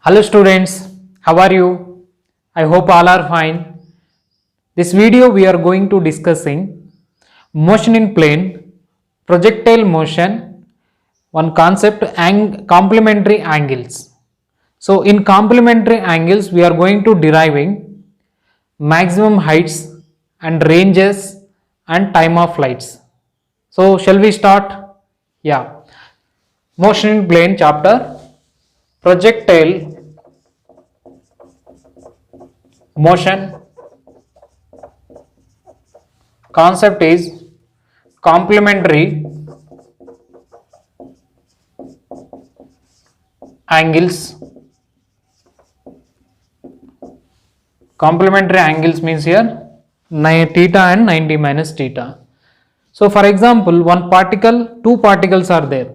Hello students, how are you? I hope all are fine. This video we are going to discussing motion in plane, projectile motion, one concept and complementary angles. So in complementary angles we are going to deriving maximum heights and ranges and time of flights. So shall we start? Yeah. Motion in plane chapter, projectile motion, concept is complementary angles. Complementary angles means here theta and 90 minus theta. So for example, two particles are there.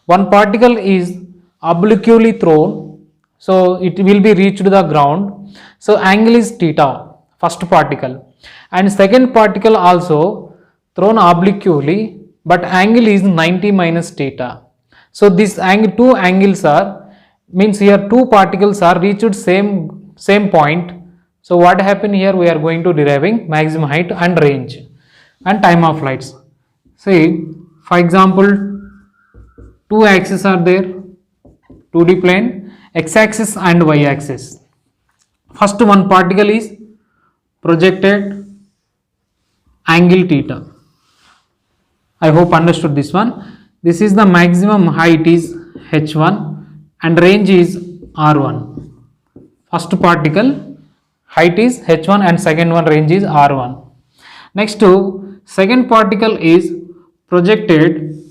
One particle is obliquely thrown, so it will be reached the ground. So angle is theta, first particle, and second particle also thrown obliquely, but angle is 90 minus theta. So this angle, two angles are means here two particles are reached same point. So what happened here, we are going to deriving maximum height and range and time of flights. See, for example, two axes are there, 2D plane, x-axis and y-axis. First one particle is projected angle theta. I hope understood this one. This is the maximum height is h1 and range is r1. First particle height is h1 and second one range is r1. Next to second particle is projected,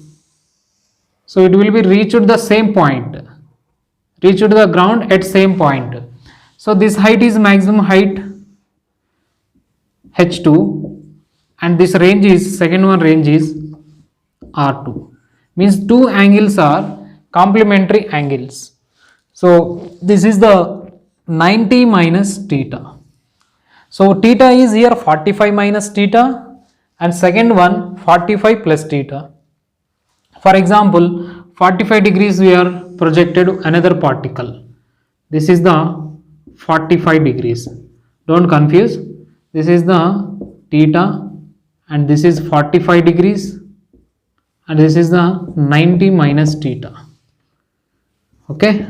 so it will be reached the same point, reached the ground at same point. So this height is maximum height h2 and this range is second one range is r2. Means two angles are complementary angles. So this is the 90 minus theta. So theta is here 45 minus theta and second one 45 plus theta. For example, 45 degrees we are projected another particle. This is the 45 degrees. Don't confuse. This is the theta and this is 45 degrees and this is the 90 minus theta. Okay.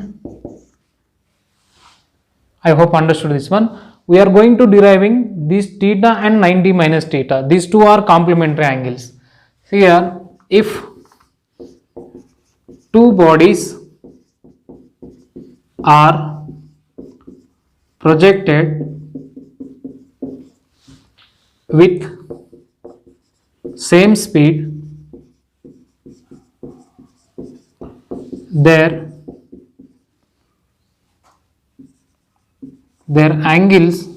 I hope understood this one. We are going to deriving this theta and 90 minus theta. These two are complementary angles. Here, if two bodies are projected with same speed, their angles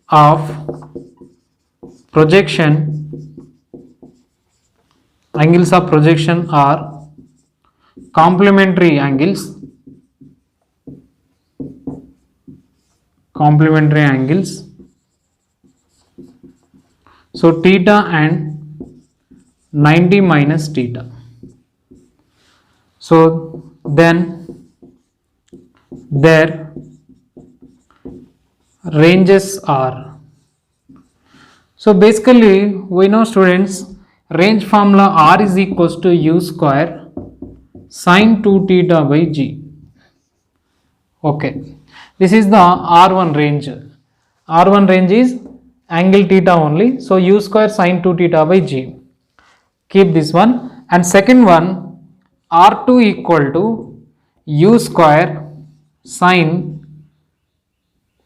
of projection are complementary angles. So theta and 90 minus theta. So then their ranges are. So basically we know students, range formula R is equals to U square sine 2 theta by G. Okay, this is the R1 range. R1 range is angle theta only, so U square sine 2 theta by G. Keep this one. And second one, R2 equal to U square sine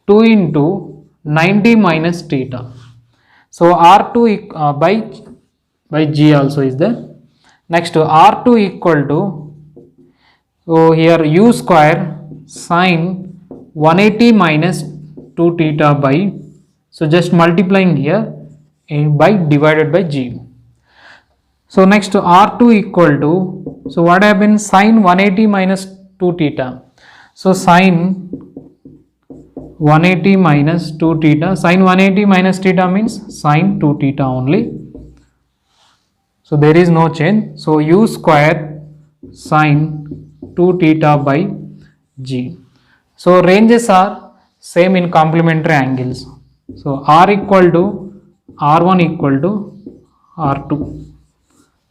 2 into 90 minus theta. So R2 by G also is there. Next to R2 equal to, so here U square sine 180 minus 2 theta by, so just multiplying here by divided by G. So next to R2 equal to, so what happens, sine 180 minus 2 theta. So sine 180 minus 2 theta, sine 180 minus theta means sine 2 theta only. So there is no change. So U square sine 2 theta by G. So ranges are same in complementary angles. So R equal to R1 equal to R2.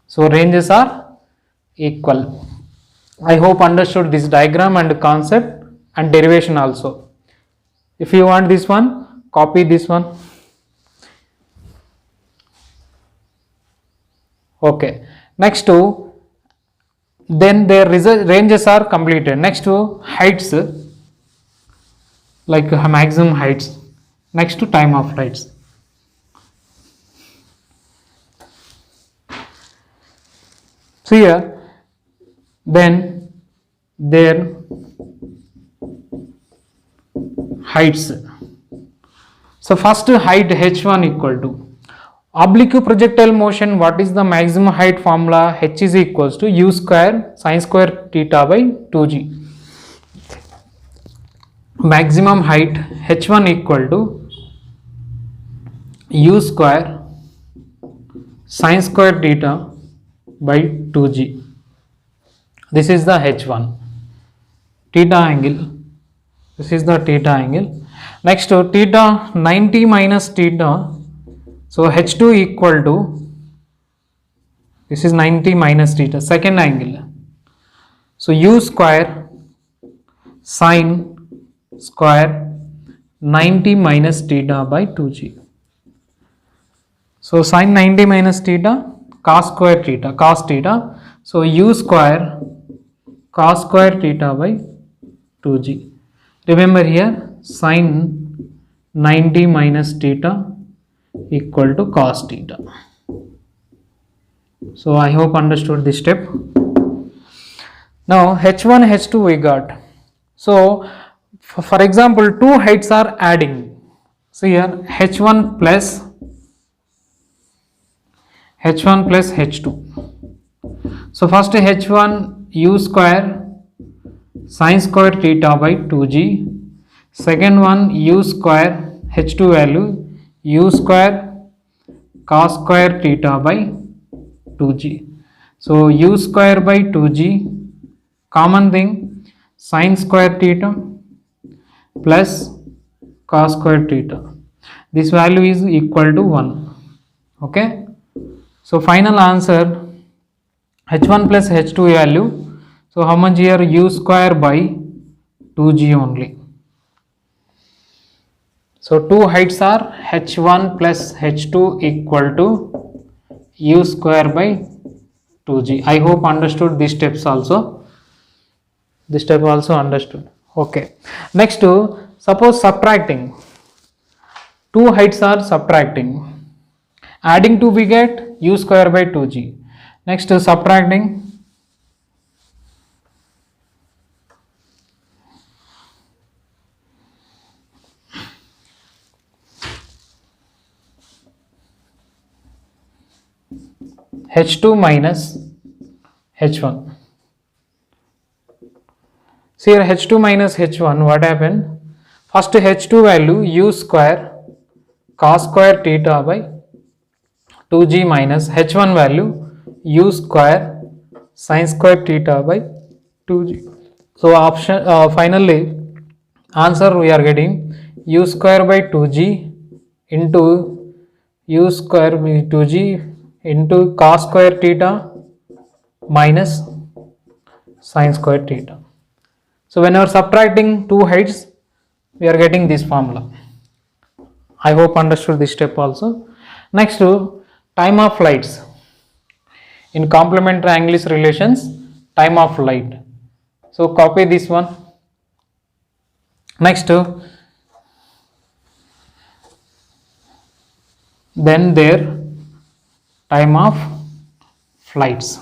So ranges are equal. I hope understood this diagram and concept and derivation also. If you want this one, copy this one. Okay. Next to, then their ranges are completed. Next to heights, like maximum heights. Next to time of flights. So here, then their heights. So first height h1 equal to oblique projectile motion. What is the maximum height formula? H is equals to u square sin square theta by 2g. Maximum height h1 equal to u square sin square theta by 2g. This is the h1 theta angle. This is the theta angle. Next to theta 90 minus theta. So h2 equal to, this is 90 minus theta, second angle. So u square sin square 90 minus theta by 2g. So sin 90 minus theta, cos square theta, cos theta. So u square cos square theta by 2g. Remember here, sin 90 minus theta equal to cos theta. So I hope understood this step. Now h1 h2 we got. So for example, two heights are adding. So here h1 plus h2. So first h1 u square sin square theta by 2g. Second one u square h2 value u square cos square theta by 2g. So u square by 2g, common thing, sin square theta plus cos square theta. This value is equal to 1. Okay. So final answer h1 plus h2 value. So how much here? U square by 2g only. So two heights are h1 plus h2 equal to u square by 2g. I hope understood these steps also. This step also understood. Okay. Next to, suppose subtracting. Two heights are subtracting. Adding 2 we get u square by 2g. Next to subtracting. h2 minus h1. So here h2 minus h1, what happened? First h2 value u square cos square theta by 2g minus h1 value u square sin square theta by 2g. So option finally answer we are getting u square by 2g into u square by 2g into cos square theta minus sin square theta. So whenever subtracting two heights, we are getting this formula. I hope understood this step also. Next to time of flights. In complementary angles relations, time of flight. So copy this one. Next to, then their time of flights.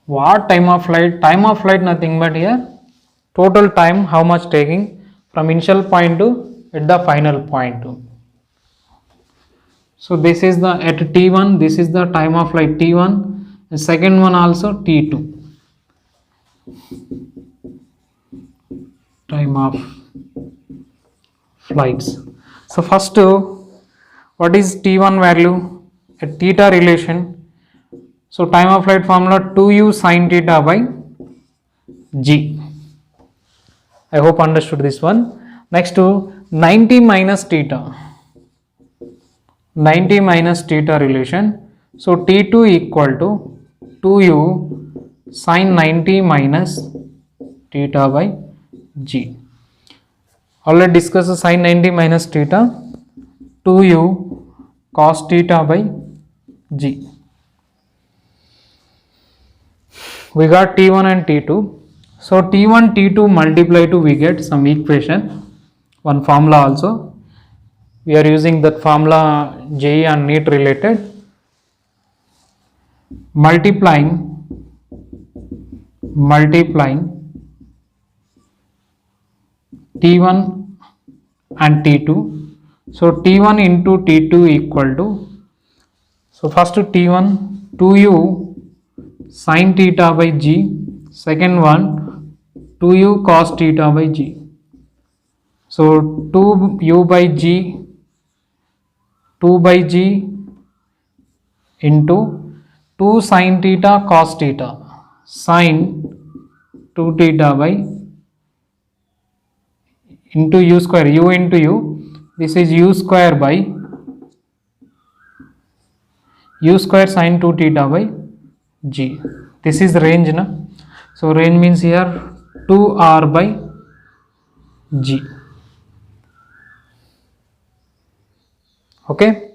What time of flight? Time of flight nothing but here total time, how much taking from initial point to at the final point. So this is the at t1, this is the time of flight t1, and second one also t2. Time of flights. So first, what is t1 value at theta relation? So time of flight formula 2u sin theta by g. I hope understood this one. Next to 90 minus theta. 90 minus theta relation. So T2 equal to 2u sin 90 minus theta by g. Already discussed sin 90 minus theta, 2u cos theta by g. We got T1 and T2. So T1 T2 multiply to we get some equation, one formula also. We are using that formula JEE and NEET related. Multiplying T1 and T2. So T1 into T2 equal to, so first T1 2u sin theta by g, second one 2u cos theta by g. So 2u by g into 2 sin theta cos theta, sin 2 theta by into u square, u into u, this is u square by u square sin 2 theta by g. This is range na. So range means here 2r by g. Okay,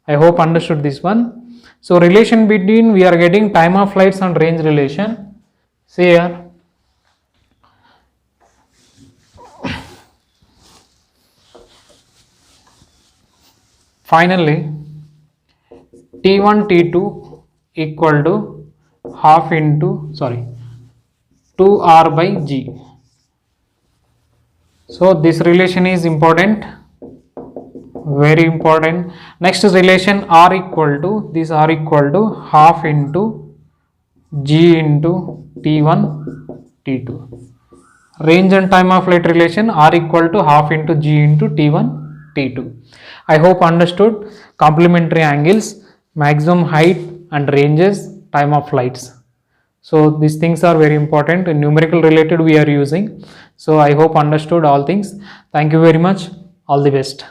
I hope understood this one. So relation between, we are getting time of flights and range relation. See here, finally T1 T2 equal to half into 2r by g. So this relation is important, very important. Next is relation r equal to, this r equal to half into g into T1 T2. Range and time of flight relation r equal to half into g into T1 T2. I hope understood. Complementary angles, maximum height and ranges, time of flights. So these things are very important. Numerical related we are using. So I hope understood all things. Thank you very much. All the best.